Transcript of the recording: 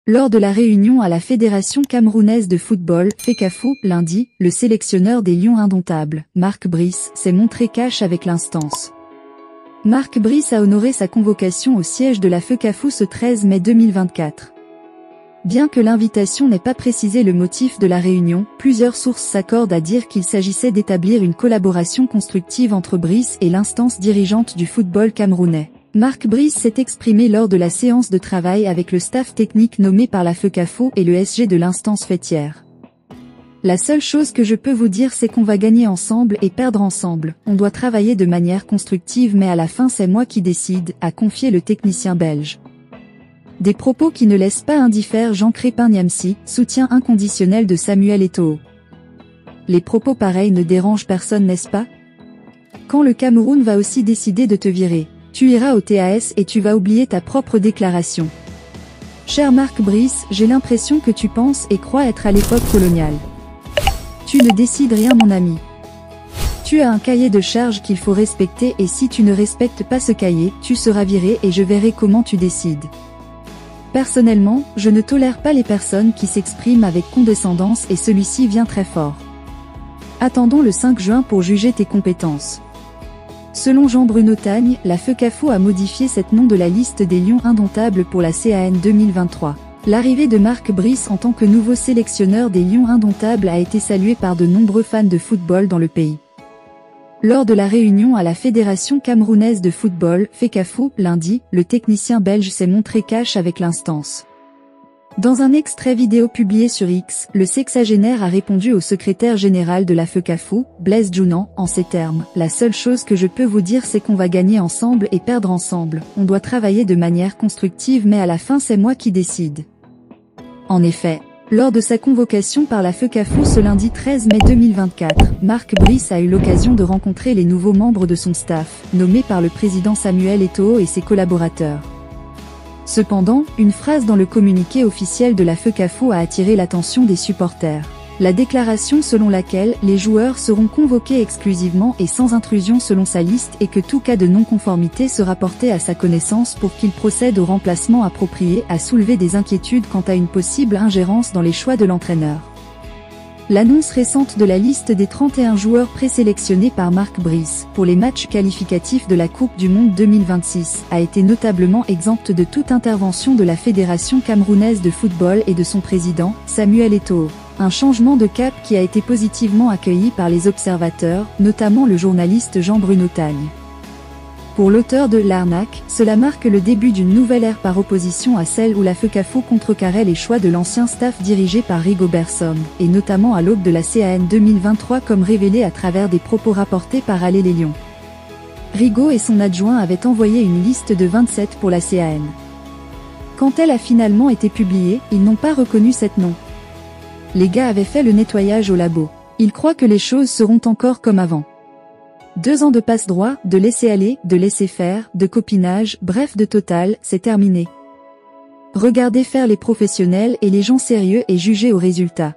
Lors de la réunion à la Fédération camerounaise de football, FECAFO, lundi, le sélectionneur des Lions indomptables, Mark Brice, s'est montré cash avec l'instance. Mark Brice a honoré sa convocation au siège de la FECAFO ce 13 mai 2024. Bien que l'invitation n'ait pas précisé le motif de la réunion, plusieurs sources s'accordent à dire qu'il s'agissait d'établir une collaboration constructive entre Brice et l'instance dirigeante du football camerounais. Mark Brice s'est exprimé lors de la séance de travail avec le staff technique nommé par la FECAFO et le SG de l'instance faîtière. La seule chose que je peux vous dire, c'est qu'on va gagner ensemble et perdre ensemble. On doit travailler de manière constructive, mais à la fin c'est moi qui décide, a confié le technicien belge. Des propos qui ne laissent pas indifférent Jean Crépin Niamsi, soutien inconditionnel de Samuel Eto'o. Les propos pareils ne dérangent personne, n'est-ce pas? Quand le Cameroun va aussi décider de te virer, tu iras au TAS et tu vas oublier ta propre déclaration. Cher Mark Brice, j'ai l'impression que tu penses et crois être à l'époque coloniale. Tu ne décides rien, mon ami. Tu as un cahier de charges qu'il faut respecter, et si tu ne respectes pas ce cahier, tu seras viré et je verrai comment tu décides. Personnellement, je ne tolère pas les personnes qui s'expriment avec condescendance, et celui-ci vient très fort. Attendons le 5 juin pour juger tes compétences. Selon Jean-Bruno Tagne, la FECAFO a modifié cette nom de la liste des Lions indomptables pour la CAN 2023. L'arrivée de Mark Brice en tant que nouveau sélectionneur des Lions indomptables a été saluée par de nombreux fans de football dans le pays. Lors de la réunion à la Fédération camerounaise de football, FECAFO, lundi, le technicien belge s'est montré cash avec l'instance. Dans un extrait vidéo publié sur X, le sexagénaire a répondu au secrétaire général de la FECAFO, Blaise Djounan, en ces termes: « La seule chose que je peux vous dire, c'est qu'on va gagner ensemble et perdre ensemble. On doit travailler de manière constructive, mais à la fin c'est moi qui décide. » En effet, lors de sa convocation par la FECAFO ce lundi 13 mai 2024, Mark Brice a eu l'occasion de rencontrer les nouveaux membres de son staff, nommés par le président Samuel Eto'o et ses collaborateurs. Cependant, une phrase dans le communiqué officiel de la FECAFO a attiré l'attention des supporters. La déclaration selon laquelle les joueurs seront convoqués exclusivement et sans intrusion selon sa liste, et que tout cas de non-conformité sera porté à sa connaissance pour qu'il procède au remplacement approprié, a soulevé des inquiétudes quant à une possible ingérence dans les choix de l'entraîneur. L'annonce récente de la liste des 31 joueurs présélectionnés par Mark Brice pour les matchs qualificatifs de la Coupe du Monde 2026 a été notablement exempte de toute intervention de la Fédération camerounaise de football et de son président, Samuel Eto'o. Un changement de cap qui a été positivement accueilli par les observateurs, notamment le journaliste Jean-Bruno Tagne. Pour l'auteur de l'arnaque, cela marque le début d'une nouvelle ère par opposition à celle où la FECAFO contrecarrait les choix de l'ancien staff dirigé par Rigobert Song, et notamment à l'aube de la CAN 2023, comme révélé à travers des propos rapportés par Allez les Lions. Rigo et son adjoint avaient envoyé une liste de 27 pour la CAN. Quand elle a finalement été publiée, ils n'ont pas reconnu cette nom. Les gars avaient fait le nettoyage au labo. Ils croient que les choses seront encore comme avant. 2 ans de passe-droit, de laisser-aller, de laisser-faire, de copinage, bref de total, c'est terminé. Regardez faire les professionnels et les gens sérieux et jugez au résultat.